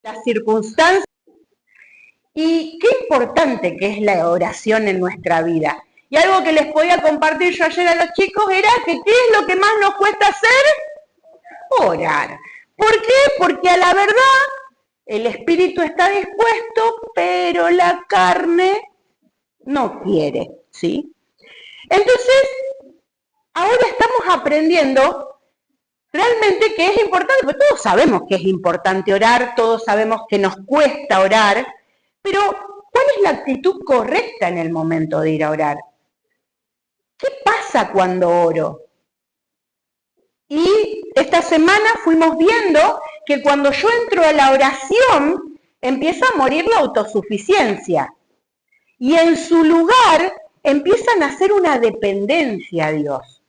las circunstancias. Y qué importante que es la oración en nuestra vida. Y algo que les podía compartir yo ayer a los chicos era que ¿qué es lo que más nos cuesta hacer? Orar. ¿Por qué? Porque a la verdad el espíritu está dispuesto, pero la carne no quiere, ¿sí? Entonces, ahora estamos aprendiendo realmente que es importante, porque todos sabemos que es importante orar, todos sabemos que nos cuesta orar, pero ¿cuál es la actitud correcta en el momento de ir a orar? ¿Qué pasa cuando oro? Y esta semana fuimos viendo que cuando yo entro a la oración, empieza a morir la autosuficiencia. Y en su lugar empieza a nacer una dependencia a Dios.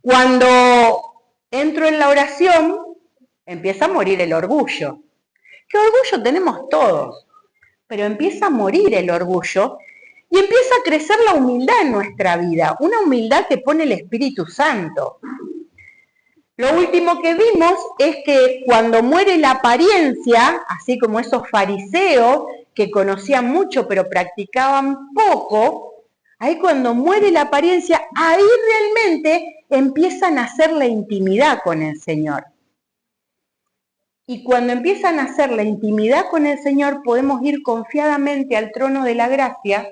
Cuando entro en la oración, empieza a morir el orgullo. ¿Qué orgullo tenemos todos? Pero empieza a morir el orgullo y empieza a crecer la humildad en nuestra vida, una humildad que pone el Espíritu Santo. Lo último que vimos es que cuando muere la apariencia, así como esos fariseos que conocían mucho pero practicaban poco, ahí cuando muere la apariencia, ahí realmente empieza a nacer la intimidad con el Señor. Y cuando empieza a nacer la intimidad con el Señor, podemos ir confiadamente al trono de la gracia,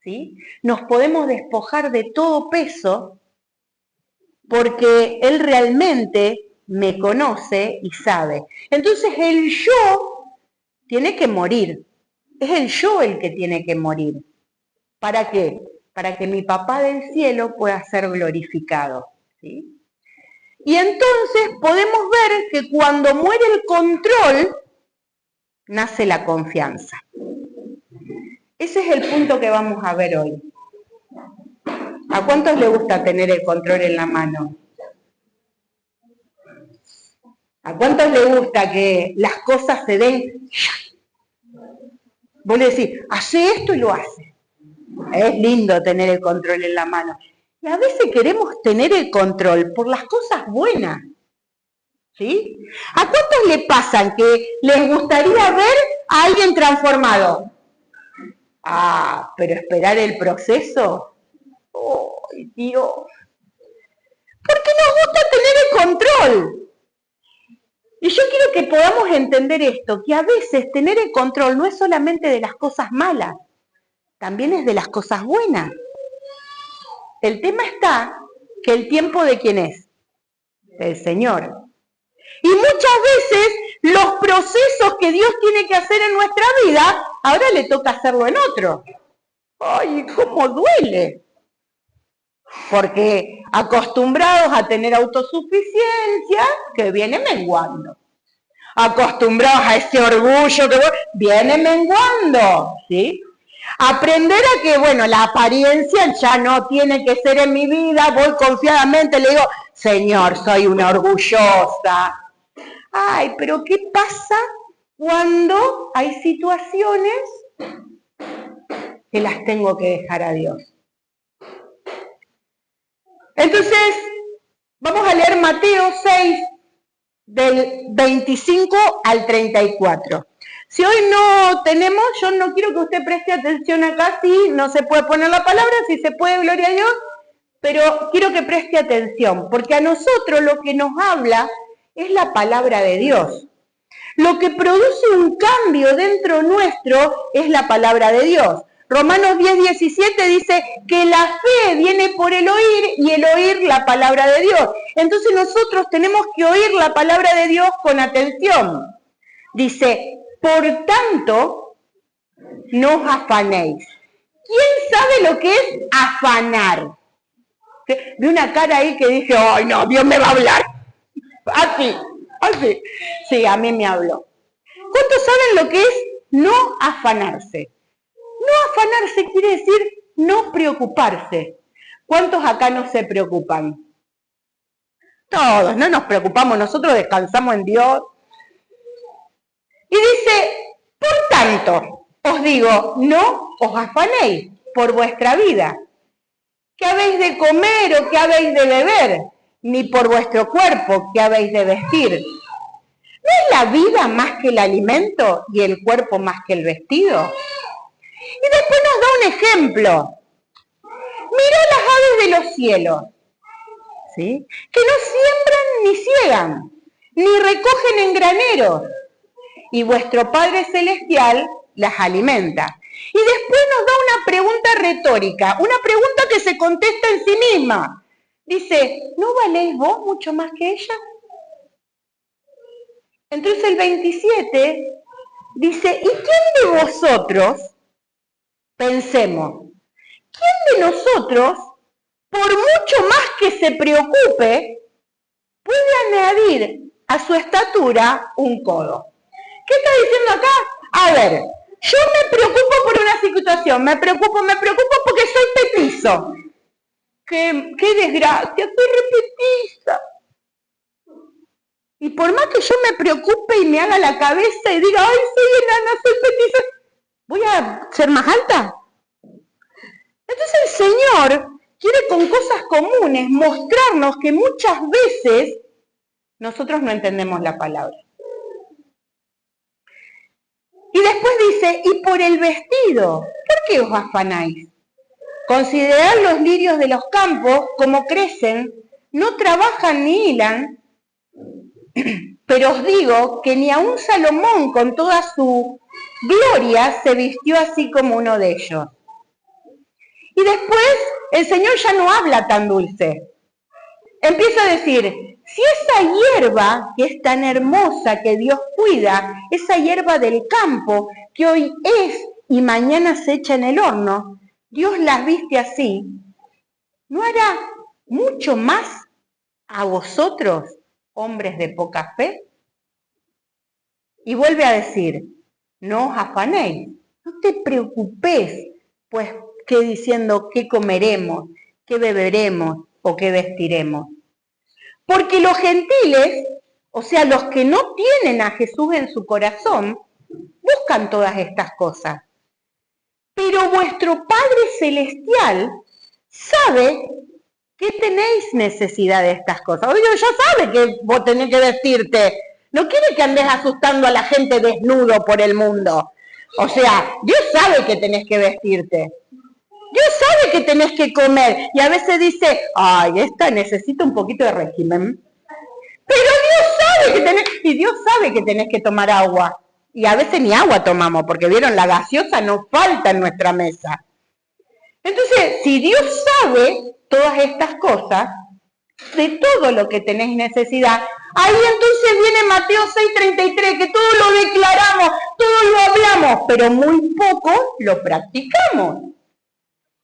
¿sí? Nos podemos despojar de todo peso, porque Él realmente me conoce y sabe. Entonces el yo tiene que morir. Es el yo el que tiene que morir. ¿Para qué? Para que mi papá del cielo pueda ser glorificado, ¿sí? Y entonces podemos ver que cuando muere el control, nace la confianza. Ese es el punto que vamos a ver hoy. ¿A cuántos les gusta tener el control en la mano? ¿A cuántos les gusta que las cosas se den? Vos le decís, hace esto y lo hace. Es lindo tener el control en la mano. Y a veces queremos tener el control por las cosas buenas. ¿Sí? ¿A cuántos le pasan que les gustaría ver a alguien transformado? Ah, pero esperar el proceso. ¡Ay, Dios! Porque nos gusta tener el control. Y yo quiero que podamos entender esto, que a veces tener el control no es solamente de las cosas malas, también es de las cosas buenas. El tema está que el tiempo de quién es, del Señor. Y muchas veces los procesos que Dios tiene que hacer en nuestra vida, ahora le toca hacerlo en otro. ¡Ay, cómo duele! Porque acostumbrados a tener autosuficiencia, que viene menguando. Acostumbrados a ese orgullo que viene menguando, ¿sí? Aprender a que, bueno, la apariencia ya no tiene que ser en mi vida, voy confiadamente, le digo, Señor, soy una orgullosa. Ay, pero ¿qué pasa cuando hay situaciones que las tengo que dejar a Dios? Entonces, vamos a leer Mateo 6, del 25 al 34. Si hoy no tenemos, yo no quiero que usted preste atención acá, si no se puede poner la palabra, si se puede, gloria a Dios, pero quiero que preste atención, porque a nosotros lo que nos habla es la palabra de Dios. Lo que produce un cambio dentro nuestro es la palabra de Dios. Romanos 10:17 dice que la fe viene por el oír y el oír la palabra de Dios. Entonces nosotros tenemos que oír la palabra de Dios con atención. Dice, por tanto, no os afanéis. ¿Quién sabe lo que es afanar? Vi una cara ahí que dije, ay no, Dios me va a hablar. Así. Sí, a mí me habló. ¿Cuántos saben lo que es no afanarse? No afanarse quiere decir no preocuparse. ¿Cuántos acá no se preocupan? Todos, no nos preocupamos, nosotros descansamos en Dios. Y dice, por tanto, os digo, no os afanéis por vuestra vida. ¿Qué habéis de comer o qué habéis de beber? Ni por vuestro cuerpo, ¿qué habéis de vestir? es la vida más que el alimento y el cuerpo más que el vestido? Y después nos da un ejemplo. Mirá las aves de los cielos, ¿sí? Que no siembran ni ciegan, ni recogen en graneros, y vuestro Padre Celestial las alimenta. Y después nos da una pregunta retórica, una pregunta que se contesta en sí misma. Dice, ¿no valéis vos mucho más que ella? Entonces el 27 dice, ¿y quién de vosotros, pensemos, quién de nosotros, por mucho más que se preocupe, puede añadir a su estatura un codo? ¿Qué está diciendo acá? A ver, yo me preocupo por una situación, me preocupo porque soy petizo. ¡Qué desgracia! Soy repetiza. Y por más que yo me preocupe y me haga la cabeza y diga, ay, soy enana, soy petiza, ¿voy a ser más alta? Entonces el Señor quiere con cosas comunes mostrarnos que muchas veces nosotros no entendemos la palabra. Y después dice, y por el vestido, ¿por qué os afanáis? Considerad los lirios de los campos, como crecen, no trabajan ni hilan, pero os digo que ni aun Salomón con toda su gloria se vistió así como uno de ellos. Y después el Señor ya no habla tan dulce. Empieza a decir, si esa hierba que es tan hermosa que Dios cuida, esa hierba del campo que hoy es y mañana se echa en el horno, Dios las viste así, ¿no hará mucho más a vosotros, hombres de poca fe? Y vuelve a decir, no os afanéis, no te preocupes, pues que diciendo qué comeremos, qué beberemos o qué vestiremos. Porque los gentiles, o sea, los que no tienen a Jesús en su corazón, buscan todas estas cosas. Pero vuestro Padre Celestial sabe que tenéis necesidad de estas cosas. Oye, ya sabe que vos tenés que vestirte. No quiere que andes asustando a la gente desnudo por el mundo. O sea, Dios sabe que tenés que vestirte. Dios sabe que tenés que comer. Y a veces dice, ay, esta necesita un poquito de régimen. Pero Dios sabe que tenés, y Dios sabe que tenés que tomar agua. Y a veces ni agua tomamos, porque vieron, la gaseosa nos falta en nuestra mesa. Entonces, si Dios sabe todas estas cosas, de todo lo que tenéis necesidad, ahí entonces viene Mateo 6:33, que todo lo declaramos, todo lo hablamos, pero muy poco lo practicamos.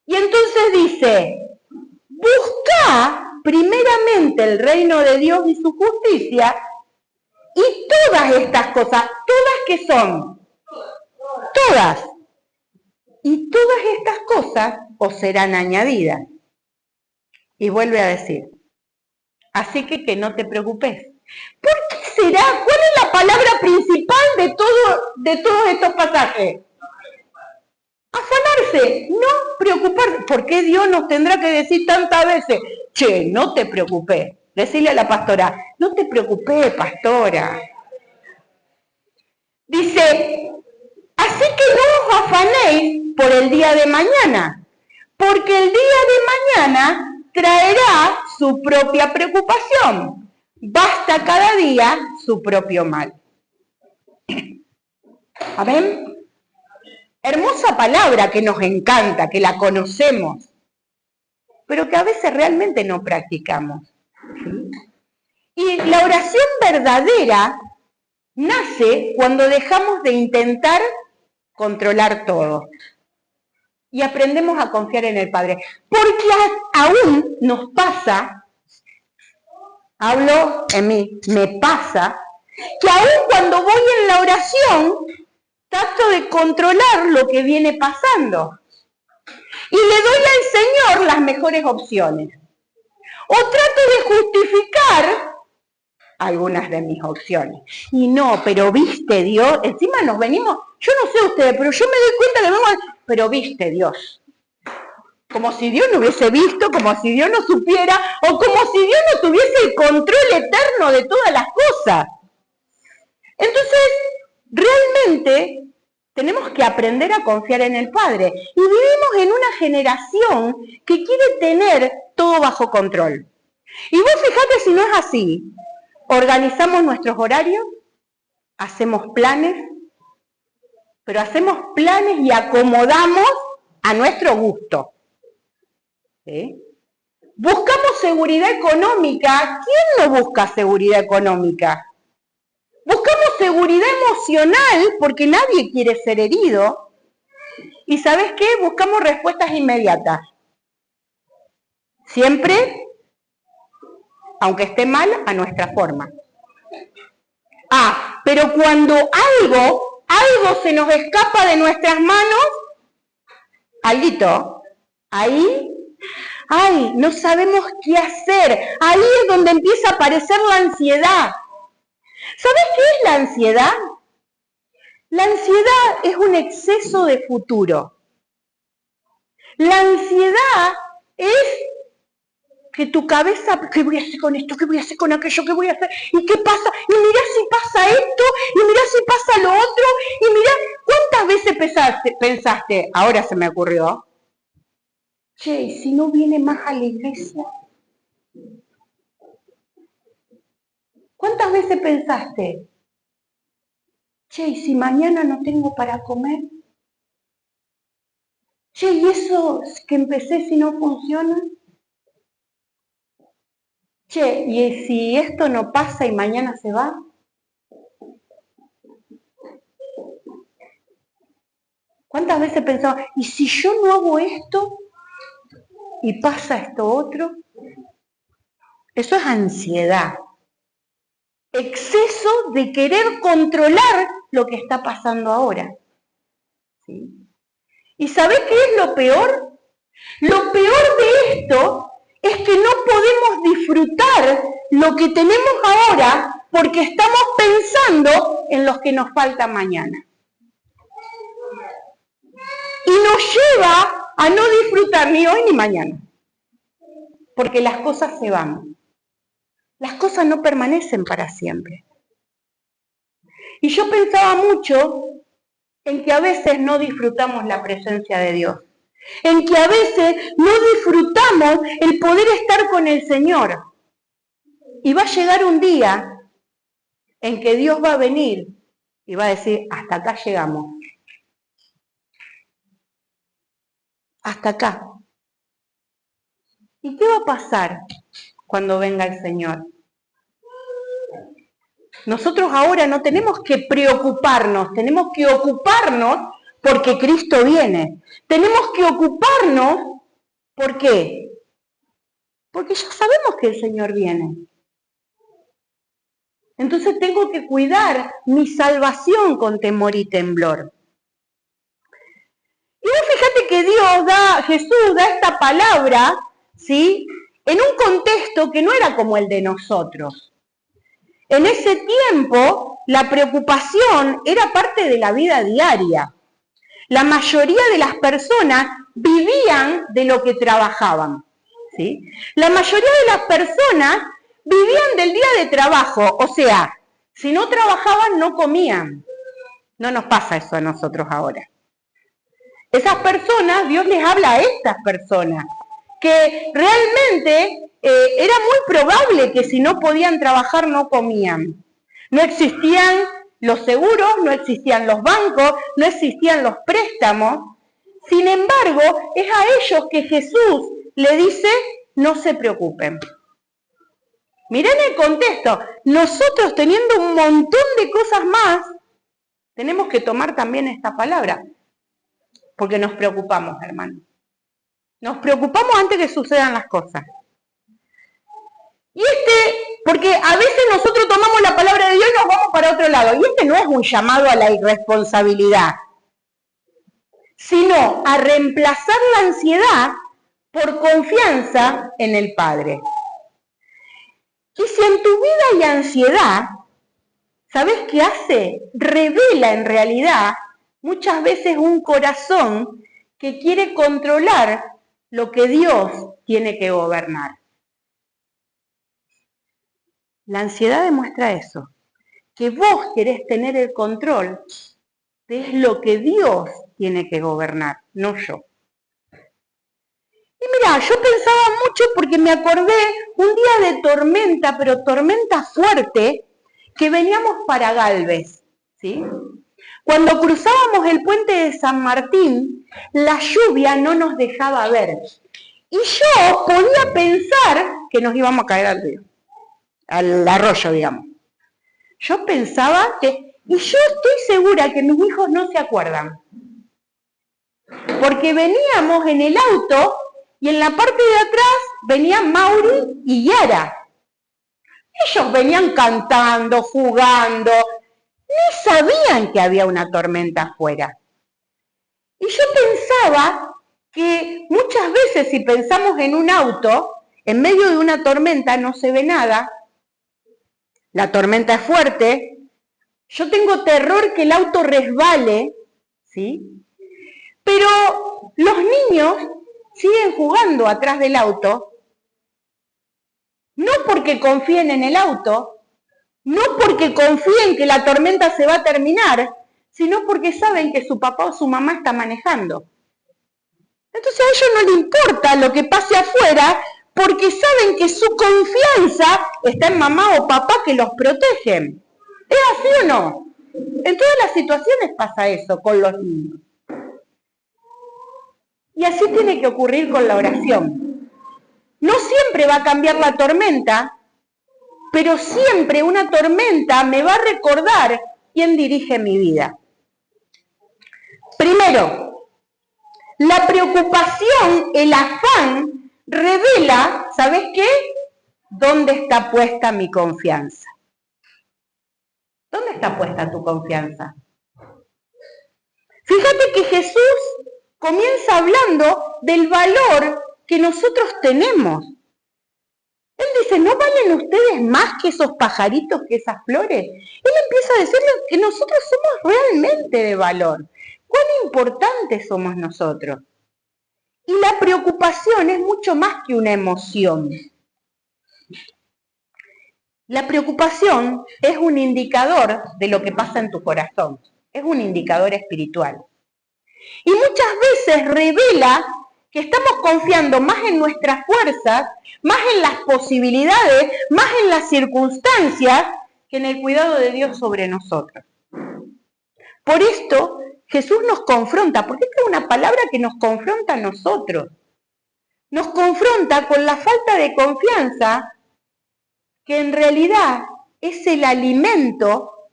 Y entonces dice, buscá primeramente el reino de Dios y su justicia, y todas estas cosas, ¿todas qué son? Todas. Y todas estas cosas os serán añadidas. Y vuelve a decir, así que no te preocupes. ¿Por qué será? ¿Cuál es la palabra principal de todos estos pasajes? Afanarse, no preocuparse. ¿Por qué Dios nos tendrá que decir tantas veces? Che, no te preocupes. Decirle a la pastora, no te preocupes, pastora. Dice, así que no os afanéis por el día de mañana, porque el día de mañana traerá su propia preocupación. Basta cada día su propio mal. ¿Amén? Hermosa palabra que nos encanta, que la conocemos, pero que a veces realmente no practicamos. ¿Sí? Y la oración verdadera nace cuando dejamos de intentar controlar todo y aprendemos a confiar en el Padre. Porque aún nos pasa, hablo en mí, me pasa, que aún cuando voy en la oración, trato de controlar lo que viene pasando. Y le doy al Señor las mejores opciones. O trato de justificar algunas de mis opciones. Y no, pero viste Dios, encima nos venimos, yo no sé ustedes, pero yo me doy cuenta que venimos, pero viste Dios. Como si Dios no hubiese visto, como si Dios no supiera, o como si Dios no tuviese el control eterno de todas las cosas. Entonces, realmente tenemos que aprender a confiar en el Padre. Y vivimos en una generación que quiere tener todo bajo control. Y vos fijate si no es así. Organizamos nuestros horarios, hacemos planes, pero hacemos planes y acomodamos a nuestro gusto. ¿Sí? Buscamos seguridad económica. ¿Quién no busca seguridad económica? Buscamos seguridad emocional porque nadie quiere ser herido. ¿Y sabes qué? Buscamos respuestas inmediatas. Siempre, aunque esté mal, a nuestra forma. Pero cuando algo se nos escapa de nuestras manos, alguito, ahí, no sabemos qué hacer. Ahí es donde empieza a aparecer la ansiedad. ¿Sabes qué es la ansiedad? La ansiedad es un exceso de futuro. La ansiedad es que tu cabeza, ¿qué voy a hacer con esto? ¿Qué voy a hacer con aquello? ¿Qué voy a hacer? ¿Y qué pasa? Y mirá si pasa esto, y mirá si pasa lo otro, y mirá, ¿cuántas veces pensaste? Ahora se me ocurrió. Che, ¿y si no viene más a la iglesia? ¿Cuántas veces pensaste? Che, ¿y si mañana no tengo para comer? Che, ¿y eso que empecé si no funciona? Che, ¿y si esto no pasa y mañana se va? ¿Cuántas veces pensaba, ¿y si yo no hago esto y pasa esto otro? Eso es ansiedad. Exceso de querer controlar lo que está pasando ahora. ¿Sí? ¿Y sabés qué es lo peor? Lo peor de esto es que no podemos disfrutar lo que tenemos ahora porque estamos pensando en los que nos falta mañana. Y nos lleva a no disfrutar ni hoy ni mañana. Porque las cosas se van. Las cosas no permanecen para siempre. Y yo pensaba mucho en que a veces no disfrutamos la presencia de Dios. En que a veces no disfrutamos el poder estar con el Señor. Y va a llegar un día en que Dios va a venir y va a decir, hasta acá llegamos. Hasta acá. ¿Y qué va a pasar cuando venga el Señor? Nosotros ahora no tenemos que preocuparnos, tenemos que ocuparnos porque Cristo viene. Tenemos que ocuparnos, ¿por qué? Porque ya sabemos que el Señor viene. Entonces tengo que cuidar mi salvación con temor y temblor. Y vos fíjate que Jesús da esta palabra, ¿sí? En un contexto que no era como el de nosotros. En ese tiempo, la preocupación era parte de la vida diaria. La mayoría de las personas vivían de lo que trabajaban, ¿sí? La mayoría de las personas vivían del día de trabajo, o sea, si no trabajaban, no comían. No nos pasa eso a nosotros ahora. Esas personas, Dios les habla a estas personas, que realmente era muy probable que si no podían trabajar no comían. No existían los seguros, no existían los bancos, no existían los préstamos. Sin embargo, es a ellos que Jesús le dice, no se preocupen. Miren el contexto, nosotros teniendo un montón de cosas más, tenemos que tomar también esta palabra, porque nos preocupamos, hermano. Nos preocupamos antes que sucedan las cosas. Porque a veces nosotros tomamos la palabra de Dios y nos vamos para otro lado. Y este no es un llamado a la irresponsabilidad, sino a reemplazar la ansiedad por confianza en el Padre. Y si en tu vida hay ansiedad, ¿sabes qué hace? Revela en realidad muchas veces un corazón que quiere controlar lo que Dios tiene que gobernar. La ansiedad demuestra eso, que vos querés tener el control de lo que Dios tiene que gobernar, no yo. Y mira, yo pensaba mucho porque me acordé un día de tormenta, pero tormenta fuerte, que veníamos para Galvez, ¿sí? Cuando cruzábamos el puente de San Martín, la lluvia no nos dejaba ver. Y yo podía pensar que nos íbamos a caer al río, al arroyo, digamos. Yo pensaba que, y yo estoy segura que mis hijos no se acuerdan, porque veníamos en el auto y en la parte de atrás venían Mauri y Yara. Ellos venían cantando, jugando, ni sabían que había una tormenta afuera. Y yo pensaba que muchas veces si pensamos en un auto, en medio de una tormenta no se ve nada, la tormenta es fuerte, yo tengo terror que el auto resbale, ¿sí? Pero los niños siguen jugando atrás del auto, no porque confíen en el auto, no porque confíen que la tormenta se va a terminar, sino porque saben que su papá o su mamá está manejando. Entonces a ellos no les importa lo que pase afuera, porque saben que su confianza está en mamá o papá que los protegen. ¿Es así o no? En todas las situaciones pasa eso con los niños. Y así tiene que ocurrir con la oración. No siempre va a cambiar la tormenta, pero siempre una tormenta me va a recordar quién dirige mi vida. Primero, la preocupación, el afán, revela, ¿sabes qué? ¿Dónde está puesta mi confianza? ¿Dónde está puesta tu confianza? Fíjate que Jesús comienza hablando del valor que nosotros tenemos. Él dice, ¿no valen ustedes más que esos pajaritos, que esas flores? Él empieza a decirles que nosotros somos realmente de valor. ¿Cuán importantes somos nosotros? Y la preocupación es mucho más que una emoción. La preocupación es un indicador de lo que pasa en tu corazón. Es un indicador espiritual. Y muchas veces revela que estamos confiando más en nuestras fuerzas, más en las posibilidades, más en las circunstancias, que en el cuidado de Dios sobre nosotros. Por esto, Jesús nos confronta, porque esta es una palabra que nos confronta a nosotros. Nos confronta con la falta de confianza, que en realidad es el alimento,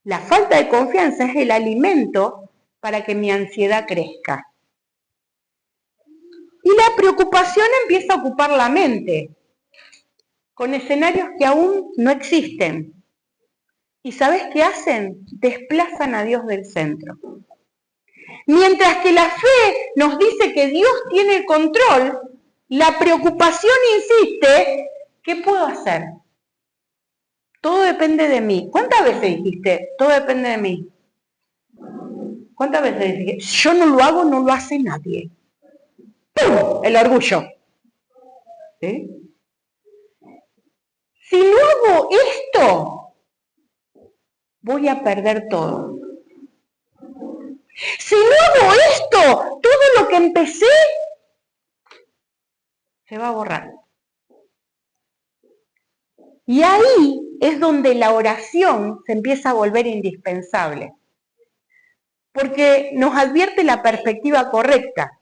la falta de confianza es el alimento para que mi ansiedad crezca. Y la preocupación empieza a ocupar la mente, con escenarios que aún no existen. ¿Y sabes qué hacen? Desplazan a Dios del centro. Mientras que la fe nos dice que Dios tiene el control, la preocupación insiste, ¿qué puedo hacer? Todo depende de mí. ¿Cuántas veces dijiste, todo depende de mí? ¿Cuántas veces dijiste, yo no lo hago, no lo hace nadie? ¡Pum! El orgullo. ¿Sí? Si no hago esto, voy a perder todo. Si no hago esto, todo lo que empecé se va a borrar. Y ahí es donde la oración se empieza a volver indispensable, porque nos advierte la perspectiva correcta.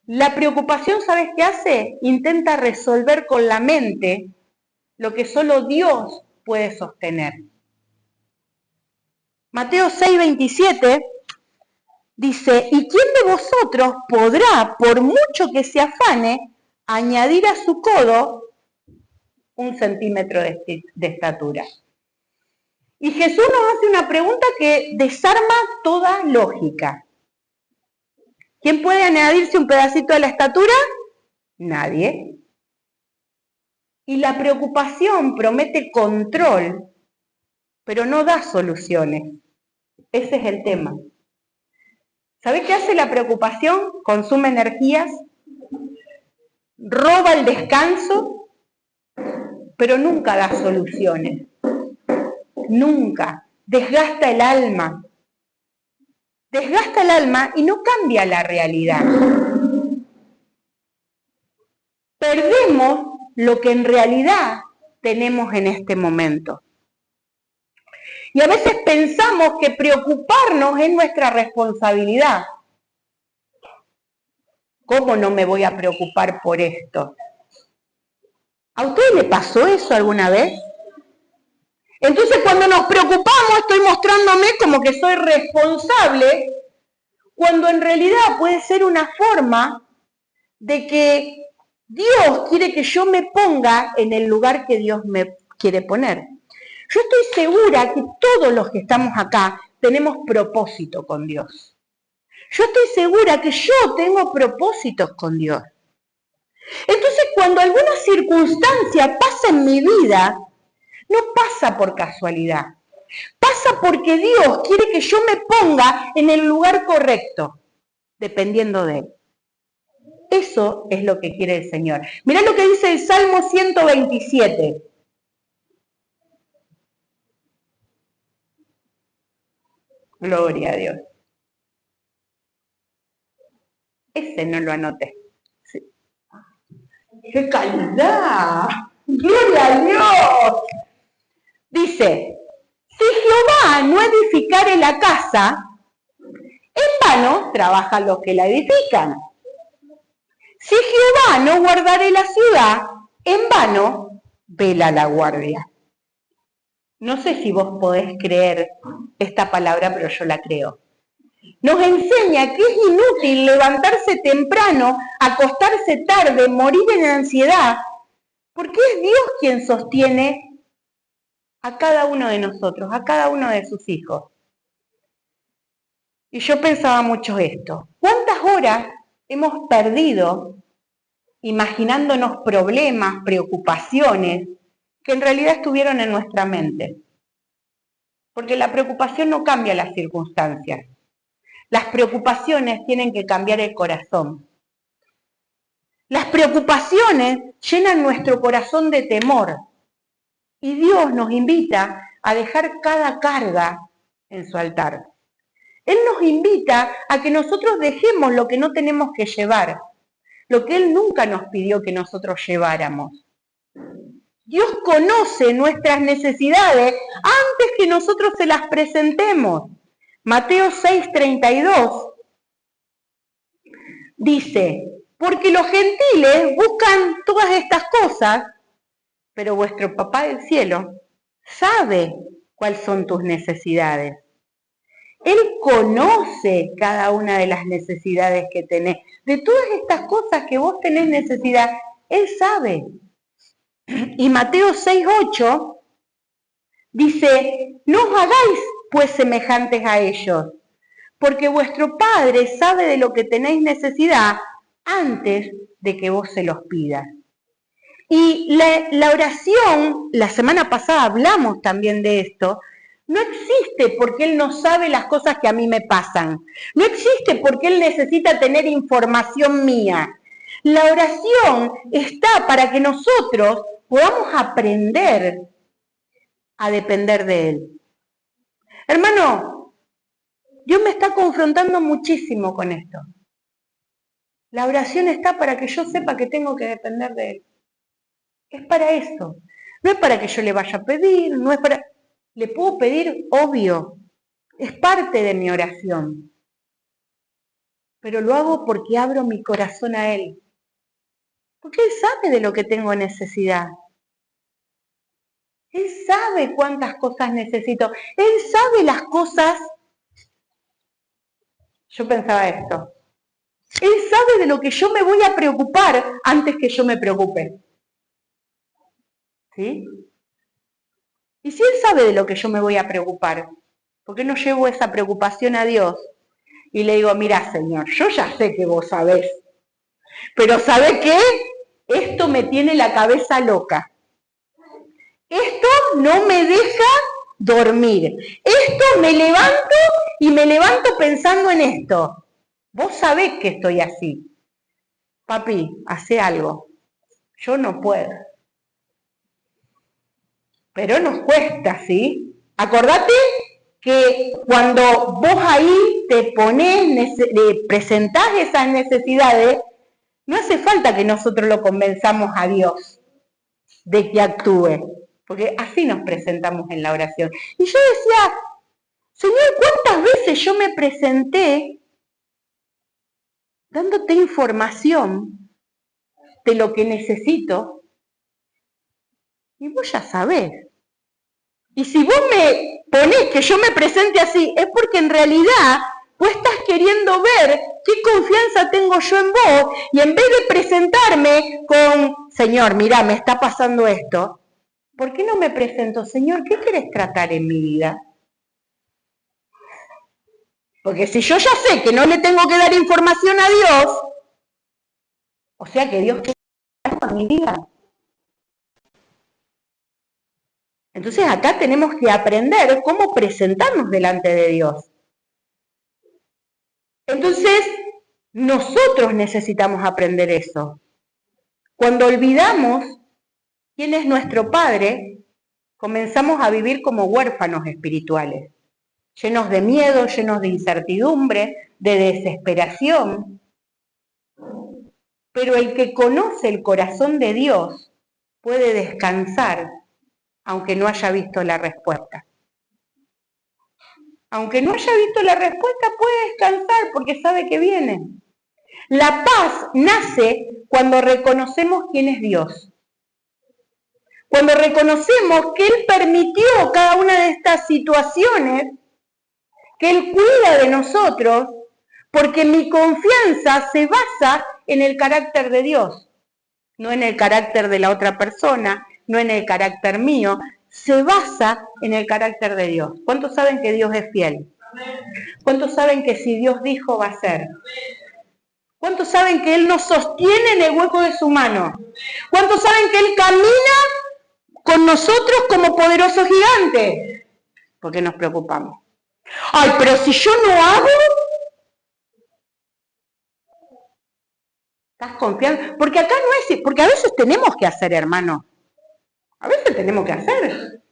La preocupación, ¿sabes qué hace? Intenta resolver con la mente lo que solo Dios puede sostener. Mateo 6:27 dice, ¿y quién de vosotros podrá, por mucho que se afane, añadir a su codo 1 centímetro de estatura? Y Jesús nos hace una pregunta que desarma toda lógica. ¿Quién puede añadirse un pedacito de la estatura? Nadie. Y la preocupación promete control, pero no da soluciones. Ese es el tema. ¿Sabés qué hace la preocupación? Consume energías, roba el descanso, pero nunca da soluciones. nunca. Desgasta el alma. Desgasta el alma y no cambia la realidad. Perdemos lo que en realidad tenemos en este momento. Y a veces pensamos que preocuparnos es nuestra responsabilidad. ¿Cómo no me voy a preocupar por esto? ¿A usted le pasó eso alguna vez? Entonces cuando nos preocupamos estoy mostrándome como que soy responsable, cuando en realidad puede ser una forma de que Dios quiere que yo me ponga en el lugar que Dios me quiere poner. Yo estoy segura que todos los que estamos acá tenemos propósito con Dios. Yo estoy segura que yo tengo propósitos con Dios. Entonces, cuando alguna circunstancia pasa en mi vida, no pasa por casualidad. Pasa porque Dios quiere que yo me ponga en el lugar correcto, dependiendo de Él. Eso es lo que quiere el Señor. Mirá lo que dice el Salmo 127. Gloria a Dios. Ese no lo anoté. Sí. ¡Qué calidad! ¡Gloria a Dios! Dice, si Jehová no edificare la casa, en vano trabajan los que la edifican. Si Jehová no guardare la ciudad, en vano vela la guardia. No sé si vos podés creer esta palabra, pero yo la creo. Nos enseña que es inútil levantarse temprano, acostarse tarde, morir en ansiedad, porque es Dios quien sostiene a cada uno de nosotros, a cada uno de sus hijos. Y yo pensaba mucho esto. ¿Cuántas horas hemos perdido imaginándonos problemas, preocupaciones, que en realidad estuvieron en nuestra mente? Porque la preocupación no cambia las circunstancias. Las preocupaciones tienen que cambiar el corazón. Las preocupaciones llenan nuestro corazón de temor. Y Dios nos invita a dejar cada carga en su altar. Él nos invita a que nosotros dejemos lo que no tenemos que llevar, lo que Él nunca nos pidió que nosotros lleváramos. Dios conoce nuestras necesidades antes que nosotros se las presentemos. Mateo 6:32 dice, porque los gentiles buscan todas estas cosas, pero vuestro Papá del cielo sabe cuáles son tus necesidades. Él conoce cada una de las necesidades que tenés. De todas estas cosas que vos tenés necesidad, Él sabe. Y Mateo 6:8 dice, no os hagáis pues semejantes a ellos, porque vuestro Padre sabe de lo que tenéis necesidad antes de que vos se los pidas. Y la oración, la semana pasada hablamos también de esto, no existe porque Él no sabe las cosas que a mí me pasan. No existe porque Él necesita tener información mía. La oración está para que nosotros podamos aprender a depender de Él. Hermano, Dios me está confrontando muchísimo con esto. La oración está para que yo sepa que tengo que depender de Él. Es para eso. No es para que yo le vaya a pedir, no es para... Le puedo pedir, obvio. Es parte de mi oración. Pero lo hago porque abro mi corazón a Él. Porque Él sabe de lo que tengo necesidad. Él sabe cuántas cosas necesito. Él sabe las cosas. Yo pensaba esto. Él sabe de lo que yo me voy a preocupar antes que yo me preocupe. ¿Sí? Y si Él sabe de lo que yo me voy a preocupar, ¿por qué no llevo esa preocupación a Dios? Y le digo, mira, Señor, yo ya sé que vos sabés, pero ¿sabés qué? Esto me tiene la cabeza loca. Esto no me deja dormir. Esto me levanto y me levanto pensando en esto. Vos sabés que estoy así. Papi, hace algo. Yo no puedo. Pero nos cuesta, ¿sí? Acordate que cuando vos ahí te ponés, presentás esas necesidades, no hace falta que nosotros lo convenzamos a Dios de que actúe, porque así nos presentamos en la oración. Y yo decía, Señor, ¿cuántas veces yo me presenté dándote información de lo que necesito? Y vos ya sabés. Y si vos me ponés que yo me presente así, es porque en realidad vos estás queriendo ver qué confianza tengo yo en vos, y en vez de presentarme con, Señor, mirá, me está pasando esto, ¿por qué no me presento? Señor, ¿qué querés tratar en mi vida? Porque si yo ya sé que no le tengo que dar información a Dios, o sea que Dios quiere algo en mi vida. Entonces acá tenemos que aprender cómo presentarnos delante de Dios. Entonces, nosotros necesitamos aprender eso. Cuando olvidamos quién es nuestro Padre, comenzamos a vivir como huérfanos espirituales, llenos de miedo, llenos de incertidumbre, de desesperación. Pero el que conoce el corazón de Dios puede descansar, aunque no haya visto la respuesta. Aunque no haya visto la respuesta, puede descansar porque sabe que viene. La paz nace cuando reconocemos quién es Dios. Cuando reconocemos que Él permitió cada una de estas situaciones, que Él cuida de nosotros, porque mi confianza se basa en el carácter de Dios, no en el carácter de la otra persona, no en el carácter mío, se basa en el carácter de Dios. ¿Cuántos saben que Dios es fiel? ¿Cuántos saben que si Dios dijo va a ser? ¿Cuántos saben que Él nos sostiene en el hueco de su mano? ¿Cuántos saben que Él camina con nosotros como poderoso gigante? ¿Por qué nos preocupamos? Ay, pero si yo no hago, ¿estás confiando? Porque acá no es, porque a veces tenemos que hacer, hermano. A veces tenemos que hacer.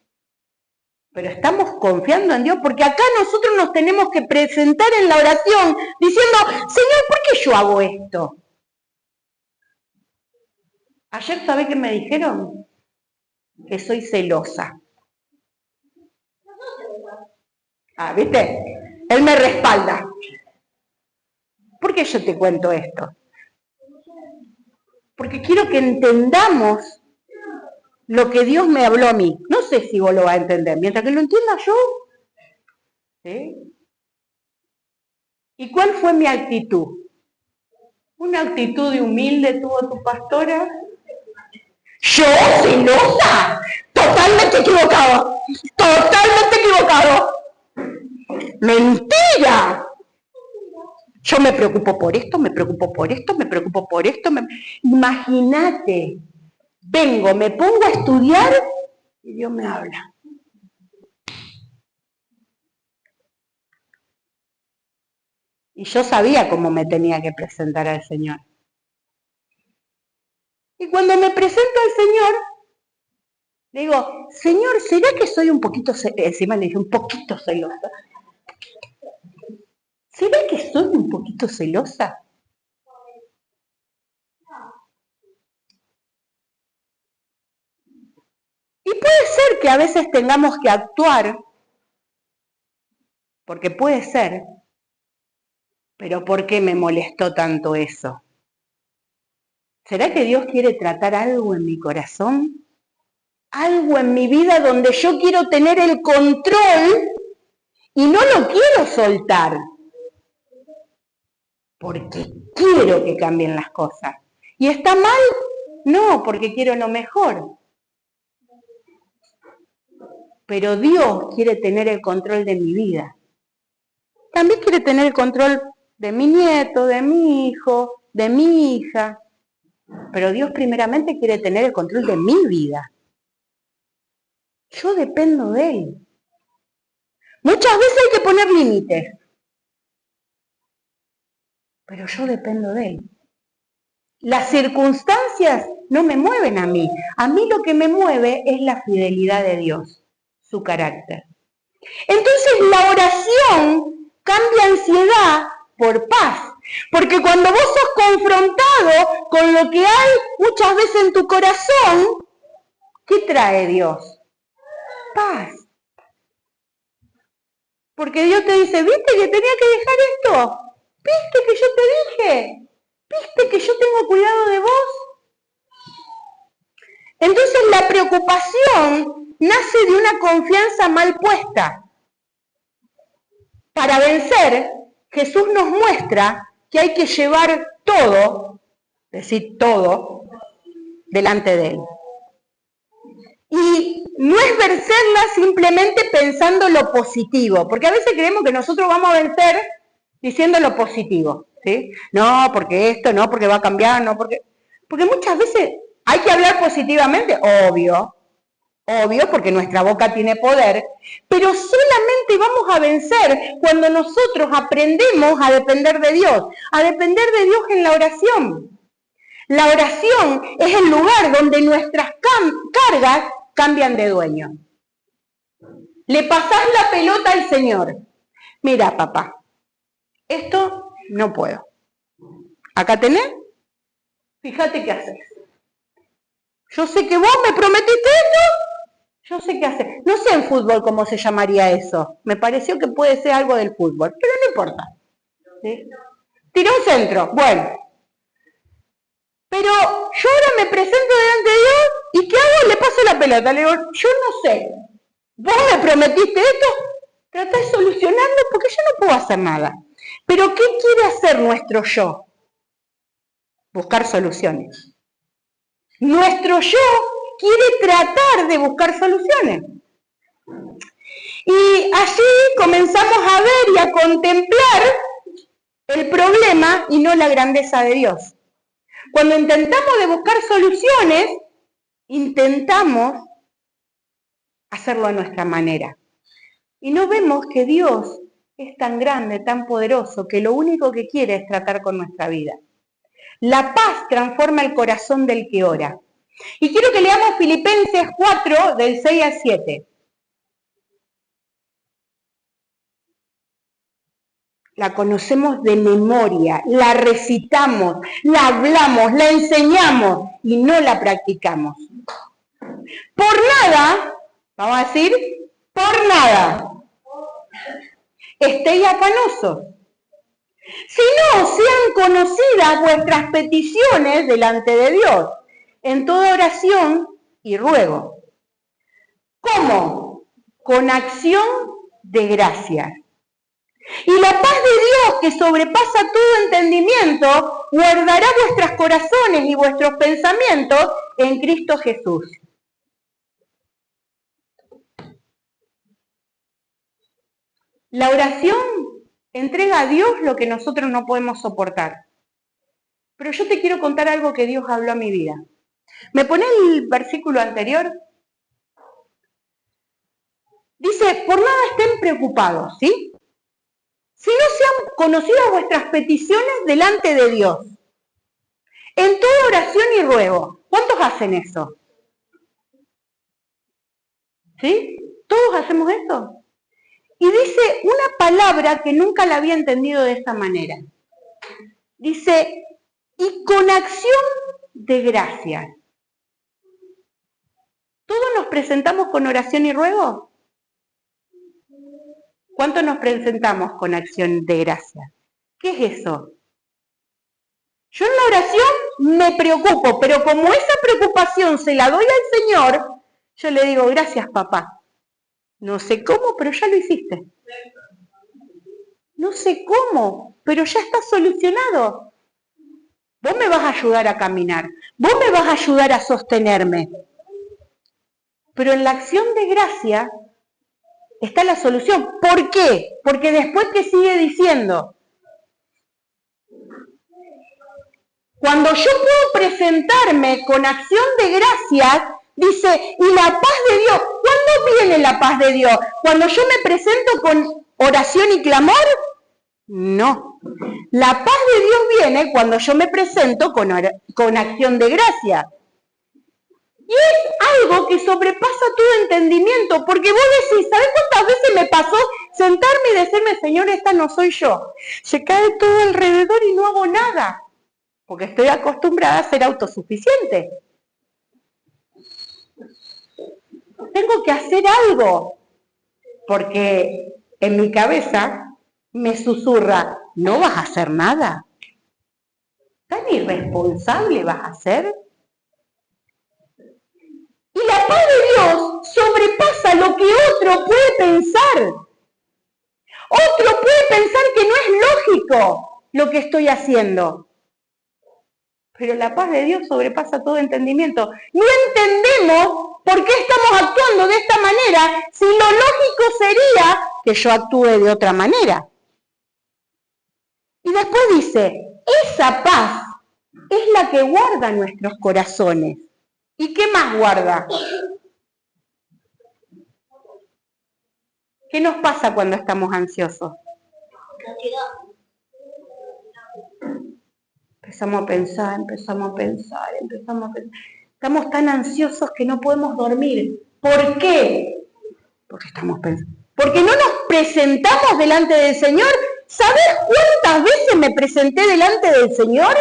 Pero estamos confiando en Dios, porque acá nosotros nos tenemos que presentar en la oración diciendo, Señor, ¿por qué yo hago esto? Ayer, ¿sabés qué me dijeron? Que soy celosa. Ah, ¿viste? Él me respalda. ¿Por qué yo te cuento esto? Porque quiero que entendamos lo que Dios me habló a mí. No sé si vos lo vas a entender. Mientras que lo entienda yo. ¿Sí? ¿Y cuál fue mi actitud? ¿Una actitud de humilde tuvo tu pastora? ¿Yo celosa? Totalmente equivocado. Totalmente equivocado. ¡Mentira! Yo me preocupo por esto, me preocupo por esto, me preocupo por esto. Imagínate, vengo, me pongo a estudiar y Dios me habla. Y yo sabía cómo me tenía que presentar al Señor. Y cuando me presento al Señor, le digo, Señor, ¿será que soy un poquito, encima le dije, un poquito celosa? ¿Será que soy un poquito celosa? Y puede ser que a veces tengamos que actuar, porque puede ser, pero ¿por qué me molestó tanto eso? ¿Será que Dios quiere tratar algo en mi corazón? Algo en mi vida donde yo quiero tener el control y no lo quiero soltar, porque quiero que cambien las cosas. ¿Y está mal? No, porque quiero lo mejor. Pero Dios quiere tener el control de mi vida. También quiere tener el control de mi nieto, de mi hijo, de mi hija. Pero Dios primeramente quiere tener el control de mi vida. Yo dependo de Él. Muchas veces hay que poner límites. Pero yo dependo de Él. Las circunstancias no me mueven a mí. A mí lo que me mueve es la fidelidad de Dios, su carácter. Entonces la oración cambia ansiedad por paz. Porque cuando vos sos confrontado con lo que hay muchas veces en tu corazón, ¿qué trae Dios? Paz. Porque Dios te dice, ¿viste que tenía que dejar esto? ¿Viste que yo te dije? ¿Viste que yo tengo cuidado de vos? Entonces la preocupación nace de una confianza mal puesta. Para vencer, Jesús nos muestra que hay que llevar todo, decir todo, delante de Él. Y no es vencerla simplemente pensando lo positivo, porque a veces creemos que nosotros vamos a vencer diciendo lo positivo, ¿sí? No, porque esto, no, porque va a cambiar, no, porque muchas veces hay que hablar positivamente, obvio, porque nuestra boca tiene poder, pero solamente vamos a vencer cuando nosotros aprendemos a depender de Dios en la oración. La oración es el lugar donde nuestras cargas cambian de dueño. Le pasás la pelota al Señor. Mira, papá, esto no puedo. Acá tenés, fíjate qué haces. Yo sé que vos me prometiste esto, yo sé qué hacer. No sé en fútbol cómo se llamaría eso. Me pareció que puede ser algo del fútbol, pero no importa. ¿Sí? Tiró un centro, bueno. Pero yo ahora me presento delante de Dios y ¿qué hago? Le paso la pelota. Le digo, yo no sé. Vos me prometiste esto, tratá de solucionarlo porque yo no puedo hacer nada. Pero ¿qué quiere hacer nuestro yo? Buscar soluciones. Nuestro yo quiere tratar de buscar soluciones. Y allí comenzamos a ver y a contemplar el problema y no la grandeza de Dios. Cuando intentamos de buscar soluciones, intentamos hacerlo a nuestra manera. Y no vemos que Dios es tan grande, tan poderoso, que lo único que quiere es tratar con nuestra vida. La paz transforma el corazón del que ora. Y quiero que leamos Filipenses 4, del 6 al 7. La conocemos de memoria, la recitamos, la hablamos, la enseñamos y no la practicamos. Por nada, vamos a decir, por nada, estéis afanosos, sino sean conocidas vuestras peticiones delante de Dios, en toda oración y ruego. ¿Cómo? Con acción de gracias. Y la paz de Dios, que sobrepasa todo entendimiento, guardará vuestros corazones y vuestros pensamientos en Cristo Jesús. La oración entrega a Dios lo que nosotros no podemos soportar. Pero yo te quiero contar algo que Dios habló a mi vida. ¿Me ponés el versículo anterior? Dice, por nada estén preocupados, ¿sí? Si no sean conocidas vuestras peticiones delante de Dios, en toda oración y ruego. ¿Cuántos hacen eso? ¿Sí? ¿Todos hacemos eso? Y dice una palabra que nunca la había entendido de esta manera. Dice, y con acción de gracias. ¿Todos nos presentamos con oración y ruego? ¿Cuánto nos presentamos con acción de gracias? ¿Qué es eso? Yo en la oración me preocupo, pero como esa preocupación se la doy al Señor, yo le digo, gracias papá. No sé cómo, pero ya lo hiciste. No sé cómo, pero ya está solucionado. Vos me vas a ayudar a caminar, vos me vas a ayudar a sostenerme. Pero en la acción de gracia está la solución. ¿Por qué? Porque después te sigue diciendo, cuando yo puedo presentarme con acción de gracias, dice, y la paz de Dios, ¿cuándo viene la paz de Dios? ¿Cuando yo me presento con oración y clamor? No. La paz de Dios viene cuando yo me presento con acción de gracia. Y es algo que sobrepasa todo entendimiento, porque vos decís, ¿sabés cuántas veces me pasó sentarme y decirme, Señor, esta no soy yo? Se cae todo alrededor y no hago nada, porque estoy acostumbrada a ser autosuficiente. Tengo que hacer algo, porque en mi cabeza me susurra, no vas a hacer nada. ¿Tan irresponsable vas a ser? Y la paz de Dios sobrepasa lo que otro puede pensar. Otro puede pensar que no es lógico lo que estoy haciendo. Pero la paz de Dios sobrepasa todo entendimiento. No entendemos por qué estamos actuando de esta manera si lo lógico sería que yo actúe de otra manera. Y después dice, esa paz es la que guarda nuestros corazones. ¿Y qué más guarda? ¿Qué nos pasa cuando estamos ansiosos? Empezamos a pensar. Estamos tan ansiosos que no podemos dormir. ¿Por qué? Porque estamos pensando. Porque no nos presentamos delante del Señor. ¿Sabes cuántas veces me presenté delante del Señor?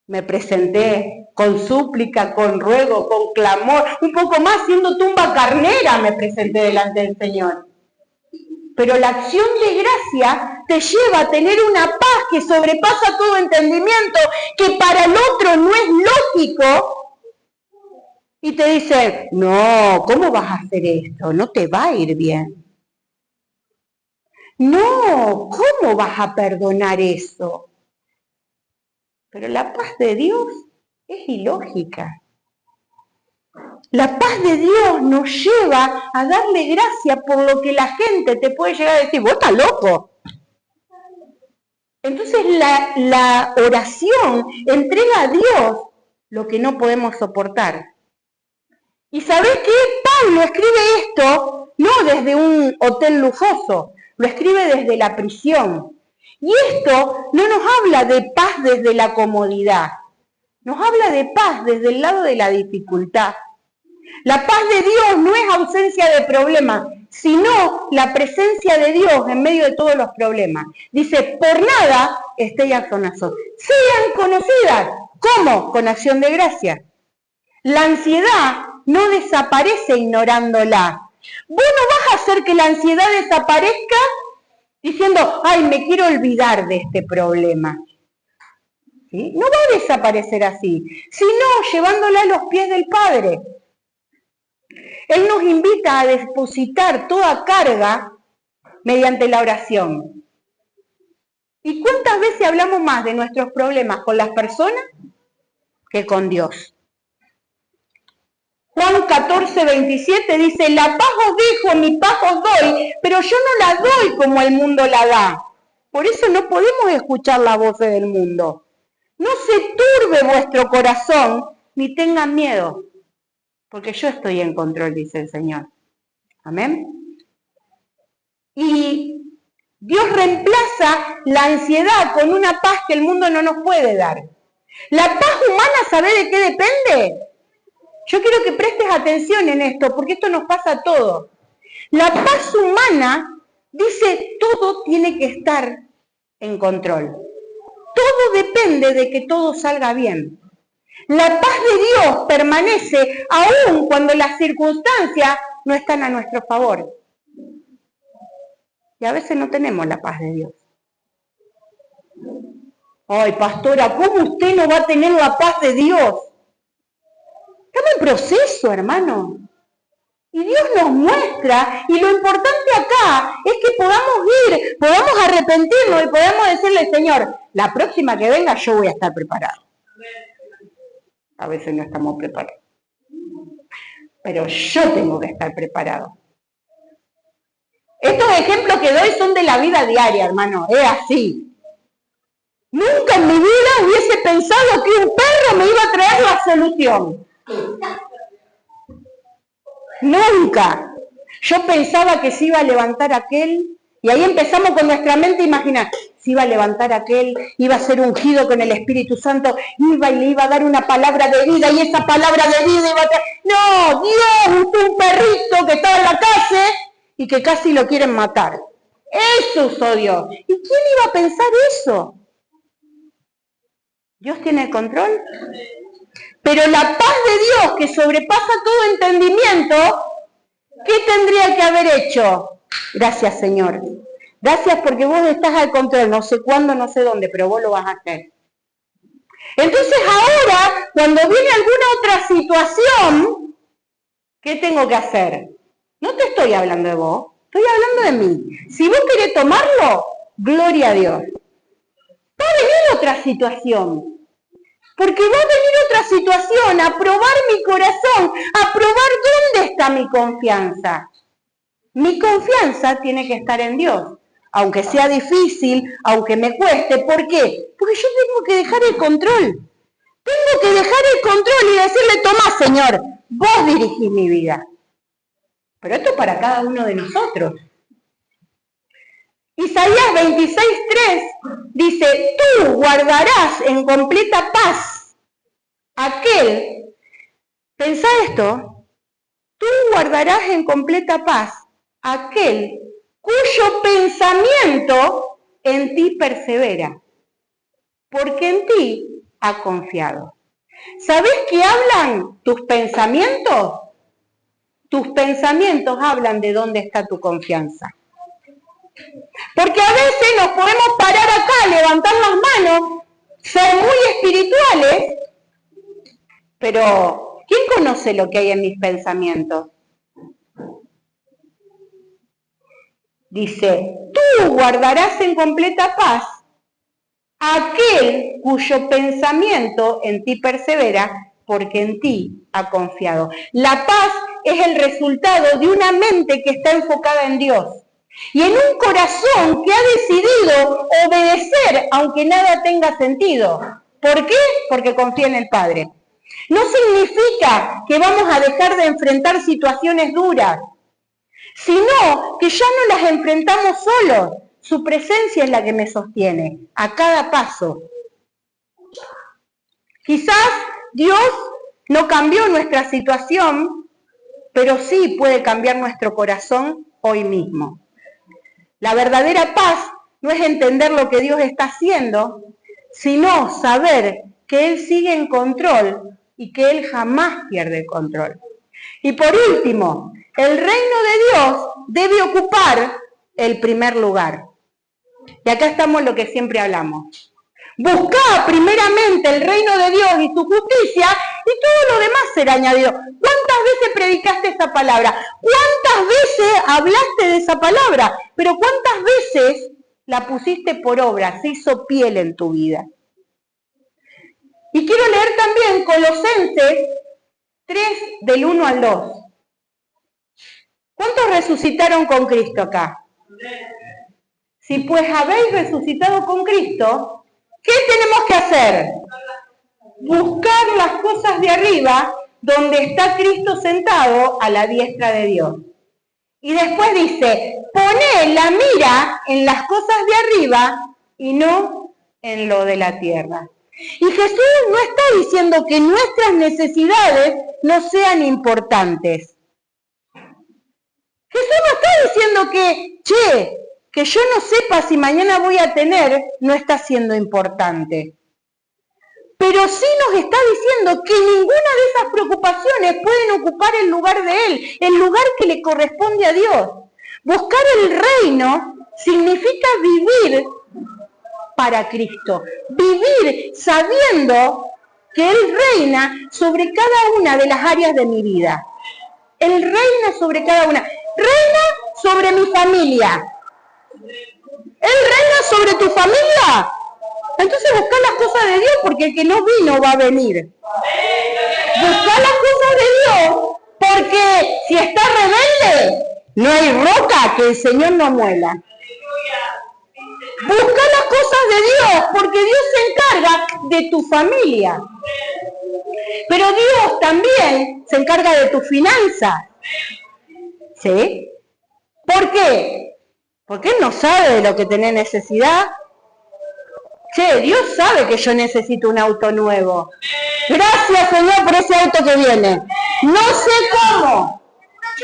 Me presenté con súplica, con ruego, con clamor, un poco más siendo tumba carnera me presenté delante del Señor. Pero la acción de gracia te lleva a tener una paz que sobrepasa todo entendimiento, que para el otro no es lógico. Y te dice, no, ¿cómo vas a hacer esto? No te va a ir bien. No, ¿cómo vas a perdonar eso? Pero la paz de Dios es ilógica. La paz de Dios nos lleva a darle gracias por lo que la gente te puede llegar a decir, vos estás loco. Entonces la oración entrega a Dios lo que no podemos soportar. ¿Y sabés qué? Pablo escribe esto no desde un hotel lujoso, lo escribe desde la prisión. Y esto no nos habla de paz desde la comodidad, nos habla de paz desde el lado de la dificultad. La paz de Dios no es ausencia de problemas, sino la presencia de Dios en medio de todos los problemas. Dice, por nada estéis afanosos. Sean conocidas. ¿Cómo? Con acción de gracia. La ansiedad no desaparece ignorándola. Vos no vas a hacer que la ansiedad desaparezca diciendo, ay, me quiero olvidar de este problema. ¿Sí? No va a desaparecer así, sino llevándola a los pies del Padre. Él nos invita a depositar toda carga mediante la oración. ¿Y cuántas veces hablamos más de nuestros problemas con las personas que con Dios? Juan 14:27 dice, la paz os dejo, mi paz os doy, pero yo no la doy como el mundo la da. Por eso no podemos escuchar las voces del mundo. No se turbe vuestro corazón, ni tengan miedo, porque yo estoy en control, dice el Señor. Amén. Y Dios reemplaza la ansiedad con una paz que el mundo no nos puede dar. La paz humana, ¿sabe de qué depende? Yo quiero que prestes atención en esto, porque esto nos pasa a todos. La paz humana dice, todo tiene que estar en control. Todo depende de que todo salga bien. La paz de Dios permanece aún cuando las circunstancias no están a nuestro favor. Y a veces no tenemos la paz de Dios. Ay, pastora, ¿cómo usted no va a tener la paz de Dios? Estamos en proceso, hermano. Y Dios nos muestra, y lo importante acá es que podamos ir, podamos arrepentirnos y podamos decirle, Señor, la próxima que venga yo voy a estar preparado. A veces no estamos preparados. Pero yo tengo que estar preparado. Estos ejemplos que doy son de la vida diaria, hermano. Es así. Nunca en mi vida hubiese pensado que un perro me iba a traer la solución. Nunca. Yo pensaba que se iba a levantar aquel, y ahí empezamos con nuestra mente a imaginar, se iba a levantar aquel, iba a ser ungido con el Espíritu Santo, iba y le iba a dar una palabra de vida, y esa palabra de vida iba a... No, Dios usó un perrito que estaba en la calle y que casi lo quieren matar. Eso usó Dios. ¿Y quién iba a pensar eso? ¿Dios tiene el control? Pero la paz de Dios, que sobrepasa todo entendimiento, ¿qué tendría que haber hecho? Gracias, Señor. Gracias porque vos estás al control, no sé cuándo, no sé dónde, pero vos lo vas a hacer. Entonces ahora, cuando viene alguna otra situación, ¿qué tengo que hacer? No te estoy hablando de vos, estoy hablando de mí. Si vos querés tomarlo, gloria a Dios. Va a venir otra situación. Porque va a venir otra situación a probar mi corazón, a probar dónde está mi confianza. Mi confianza tiene que estar en Dios, aunque sea difícil, aunque me cueste. ¿Por qué? Porque yo tengo que dejar el control. Tengo que dejar el control y decirle, tomá, Señor, vos dirigís mi vida. Pero esto es para cada uno de nosotros. Isaías 26:3 dice, tú guardarás en completa paz aquel, pensá esto, tú guardarás en completa paz aquel cuyo pensamiento en ti persevera, porque en ti ha confiado. ¿Sabés qué hablan tus pensamientos? Tus pensamientos hablan de dónde está tu confianza. Porque a veces nos podemos parar acá, levantar las manos, ser muy espirituales, pero ¿quién conoce lo que hay en mis pensamientos? Dice, tú guardarás en completa paz aquel cuyo pensamiento en ti persevera, porque en ti ha confiado. La paz es el resultado de una mente que está enfocada en Dios. Y en un corazón que ha decidido obedecer aunque nada tenga sentido. ¿Por qué? Porque confía en el Padre. No significa que vamos a dejar de enfrentar situaciones duras, sino que ya no las enfrentamos solos. Su presencia es la que me sostiene a cada paso. Quizás Dios no cambió nuestra situación, pero sí puede cambiar nuestro corazón hoy mismo. La verdadera paz no es entender lo que Dios está haciendo, sino saber que Él sigue en control y que Él jamás pierde el control. Y por último, el reino de Dios debe ocupar el primer lugar. Y acá estamos lo que siempre hablamos. Buscá primeramente el reino de Dios y su justicia y todo lo demás será añadido. ¿Cuántas veces predicaste esa palabra? ¿Cuántas veces hablaste de esa palabra? Pero ¿cuántas veces la pusiste por obra? Se hizo piel en tu vida. Y quiero leer también Colosenses 3, del 1 al 2. ¿Cuántos resucitaron con Cristo acá? Si pues habéis resucitado con Cristo, ¿qué tenemos que hacer? Buscar las cosas de arriba, donde está Cristo sentado a la diestra de Dios. Y después dice, poné la mira en las cosas de arriba y no en lo de la tierra. Y Jesús no está diciendo que nuestras necesidades no sean importantes. Jesús no está diciendo que yo no sepa si mañana voy a tener, no está siendo importante. Pero sí nos está diciendo que ninguna de esas preocupaciones pueden ocupar el lugar de Él, el lugar que le corresponde a Dios. Buscar el reino significa vivir para Cristo, vivir sabiendo que Él reina sobre cada una de las áreas de mi vida. Él reina sobre cada una. Reina sobre mi familia. Él reina sobre tu familia. Entonces busca las cosas de Dios, porque el que no vino va a venir. Busca las cosas de Dios, porque si está rebelde, no hay roca que el Señor no muela. Busca las cosas de Dios, porque Dios se encarga de tu familia. Pero Dios también se encarga de tus finanzas. ¿Sí? ¿Por qué? Porque Él no sabe de lo que tenés necesidad Che, Dios sabe que yo necesito un auto nuevo. Gracias, Señor, por ese auto que viene. No sé cómo,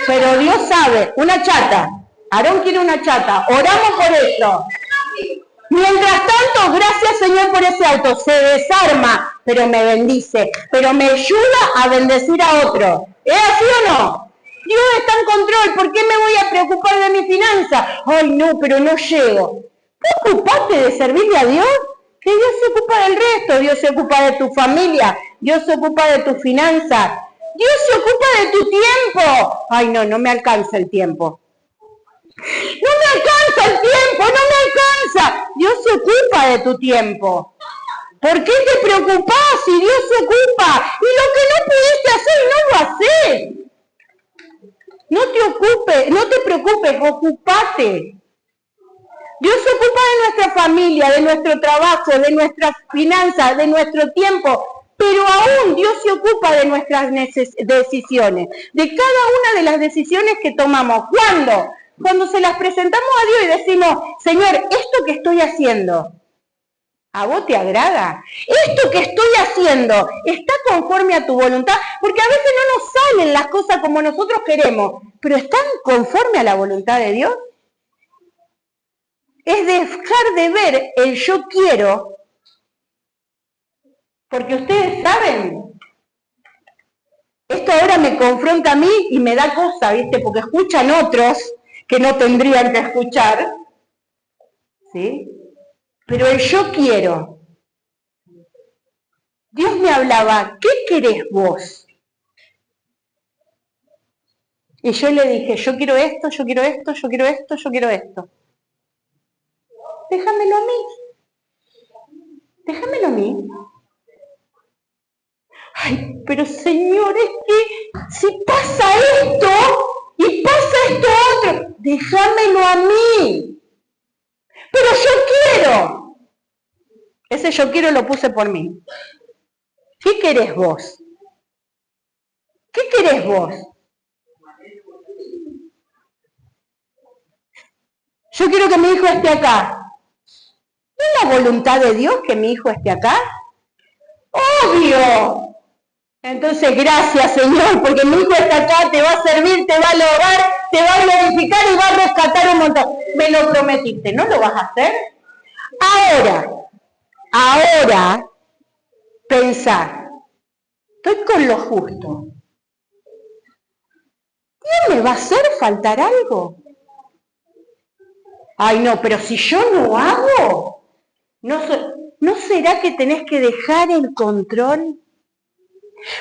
pero Dios sabe. Una chata. Aarón quiere una chata. Oramos por eso. Mientras tanto, gracias, Señor, por ese auto. Se desarma, pero me bendice. Pero me ayuda a bendecir a otro. ¿Es así o no? Dios está en control. ¿Por qué me voy a preocupar de mi finanza? Ay, no, pero no llego. ¿Te ocupaste de servirle a Dios? Que Dios se ocupa del resto. Dios se ocupa de tu familia. Dios se ocupa de tu finanza. Dios se ocupa de tu tiempo. Ay, no, no me alcanza el tiempo. No me alcanza el tiempo, no me alcanza. Dios se ocupa de tu tiempo. ¿Por qué te preocupás si Dios se ocupa? Y lo que no pudiste hacer, no lo haces. No te preocupes, ocupate. Dios se ocupa de nuestra familia, de nuestro trabajo, de nuestras finanzas, de nuestro tiempo, pero aún Dios se ocupa de nuestras decisiones, de cada una de las decisiones que tomamos. ¿Cuándo? Cuando se las presentamos a Dios y decimos, Señor, esto que estoy haciendo, ¿a vos te agrada? ¿Esto que estoy haciendo está conforme a tu voluntad? Porque a veces no nos salen las cosas como nosotros queremos, pero ¿están conforme a la voluntad de Dios? Es dejar de ver el yo quiero, porque ustedes saben, esto ahora me confronta a mí y me da cosa, ¿viste? Porque escuchan otros que no tendrían que escuchar, ¿sí? Pero el yo quiero. Dios me hablaba, ¿qué querés vos? Y yo le dije, yo quiero esto, yo quiero esto, yo quiero esto, yo quiero esto. Déjamelo a mí. Déjamelo a mí. Ay, pero Señor, es que si pasa esto y pasa esto otro, déjamelo a mí. Pero yo quiero. Ese yo quiero lo puse por mí. ¿Qué querés vos? ¿Qué querés vos? Yo quiero que mi hijo esté acá. ¿Es la voluntad de Dios que mi hijo esté acá? ¡Obvio! Entonces, gracias, Señor, porque mi hijo está acá, te va a servir, te va a lograr, te va a glorificar y va a rescatar un montón. Me lo prometiste, ¿no lo vas a hacer? Ahora, pensar, estoy con lo justo. ¿Quién me va a hacer faltar algo? Ay, no, pero si yo no hago, ¿no será que tenés que dejar el control?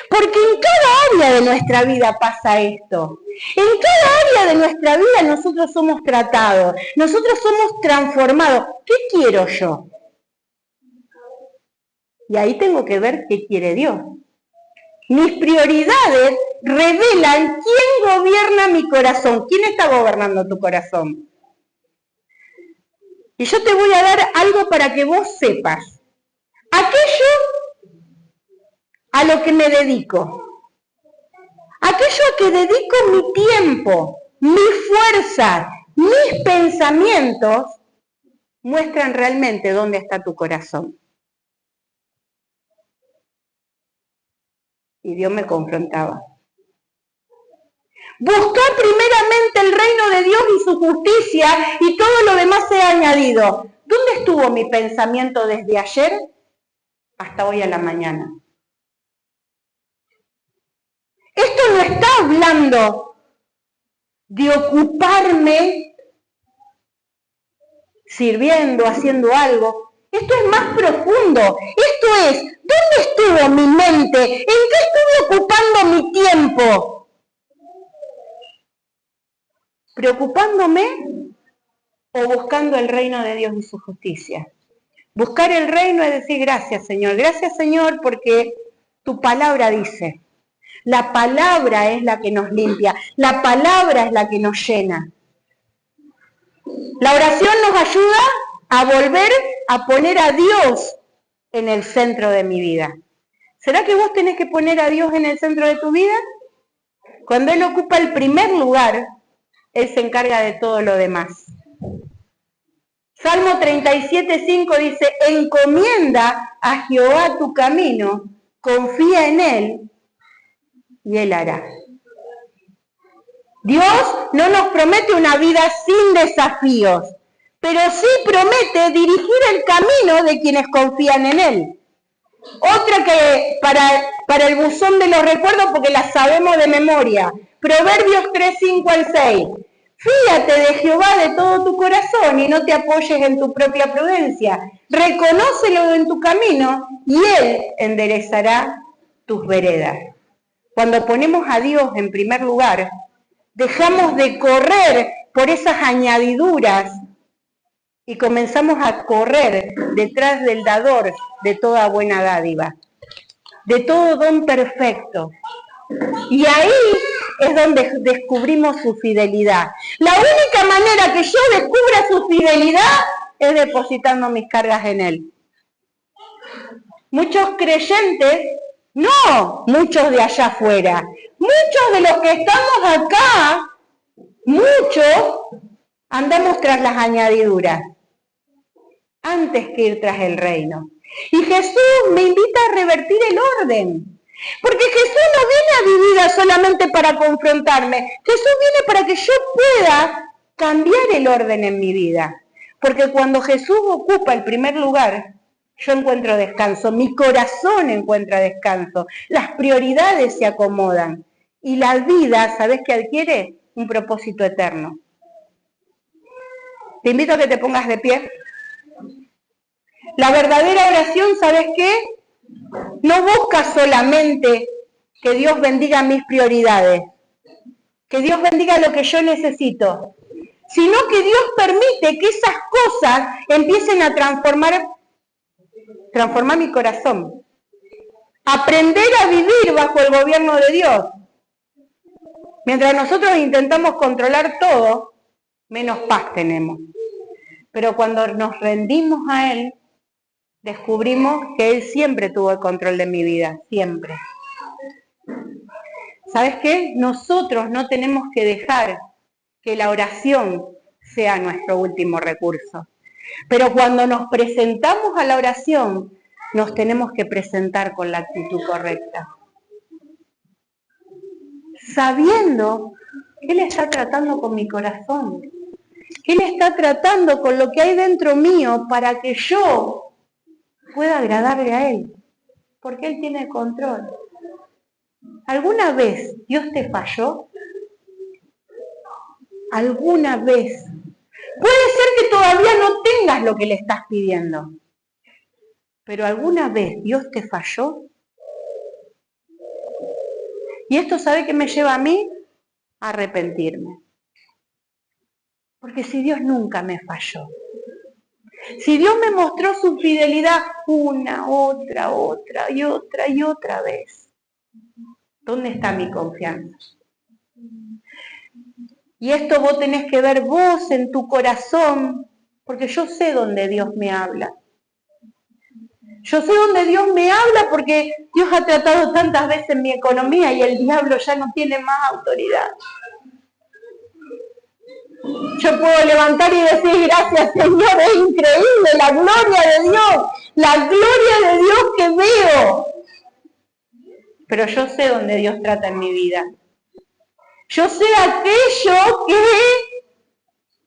Porque en cada área de nuestra vida pasa esto. En cada área de nuestra vida nosotros somos tratados, nosotros somos transformados. ¿Qué quiero yo? Y ahí tengo que ver qué quiere Dios. Mis prioridades revelan quién gobierna mi corazón. ¿Quién está gobernando tu corazón? Y yo te voy a dar algo para que vos sepas. Aquello a lo que me dedico. Aquello a que dedico mi tiempo, mi fuerza, mis pensamientos, muestran realmente dónde está tu corazón. Y Dios me confrontaba. Buscar primeramente el reino de Dios y su justicia y todo lo demás sea añadido. ¿Dónde estuvo mi pensamiento desde ayer hasta hoy a la mañana? Esto no está hablando de ocuparme sirviendo, haciendo algo. Esto es más profundo. Esto es, ¿dónde estuvo mi mente? ¿En qué estuve ocupando mi tiempo? ¿Preocupándome o buscando el reino de Dios y su justicia? Buscar el reino es decir, gracias Señor, porque tu palabra dice. La palabra es la que nos limpia, la palabra es la que nos llena. La oración nos ayuda a volver a poner a Dios en el centro de mi vida. ¿Será que vos tenés que poner a Dios en el centro de tu vida? Cuando Él ocupa el primer lugar, Él se encarga de todo lo demás. Salmo 37:5 dice, encomienda a Jehová tu camino, confía en Él y Él hará. Dios no nos promete una vida sin desafíos, pero sí promete dirigir el camino de quienes confían en Él. Otra que para el buzón de los recuerdos, porque la sabemos de memoria, Proverbios 3:5-6. Fíate de Jehová de todo tu corazón y no te apoyes en tu propia prudencia. Reconócelo en tu camino y Él enderezará tus veredas. Cuando ponemos a Dios en primer lugar, dejamos de correr por esas añadiduras y comenzamos a correr detrás del dador de toda buena dádiva, de todo don perfecto. Y ahí es donde descubrimos su fidelidad. La única manera que yo descubra su fidelidad es depositando mis cargas en Él. Muchos creyentes, no muchos de allá afuera, muchos de los que estamos acá, muchos andamos tras las añadiduras, antes que ir tras el reino. Y Jesús me invita a revertir el orden. Porque Jesús no viene a mi vida solamente para confrontarme. Jesús viene para que yo pueda cambiar el orden en mi vida. Porque cuando Jesús ocupa el primer lugar, yo encuentro descanso. Mi corazón encuentra descanso. Las prioridades se acomodan. Y la vida, ¿sabes qué adquiere? Un propósito eterno. Te invito a que te pongas de pie. La verdadera oración, ¿sabes qué? No busca solamente que Dios bendiga mis prioridades, que Dios bendiga lo que yo necesito, sino que Dios permite que esas cosas empiecen a transformar mi corazón. Aprender a vivir bajo el gobierno de Dios. Mientras nosotros intentamos controlar todo, menos paz tenemos. Pero cuando nos rendimos a Él, descubrimos que Él siempre tuvo el control de mi vida, siempre. ¿Sabes qué? Nosotros no tenemos que dejar que la oración sea nuestro último recurso. Pero cuando nos presentamos a la oración, nos tenemos que presentar con la actitud correcta. Sabiendo que Él está tratando con mi corazón, que Él está tratando con lo que hay dentro mío para que yo pueda agradarle a Él, porque Él tiene el control. ¿Alguna vez Dios te falló? ¿Alguna vez? Puede ser que todavía no tengas lo que le estás pidiendo, pero ¿alguna vez Dios te falló? Y esto, ¿sabe qué me lleva a mí? A arrepentirme. Porque si Dios nunca me falló, si Dios me mostró su fidelidad una, otra y otra vez, ¿dónde está mi confianza? Y esto vos tenés que ver vos en tu corazón, porque yo sé dónde Dios me habla. Yo sé dónde Dios me habla porque Dios ha tratado tantas veces mi economía y el diablo ya no tiene más autoridad. Yo puedo levantar y decir, gracias Señor, es increíble la gloria de Dios que veo. Pero yo sé dónde Dios trata en mi vida. Yo sé aquello que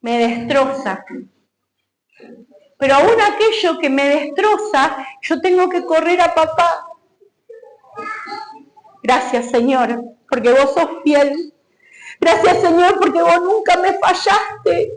me destroza. Pero aún aquello que me destroza, yo tengo que correr a papá. Gracias Señor, porque vos sos fiel. Gracias Señor, porque vos nunca me fallaste.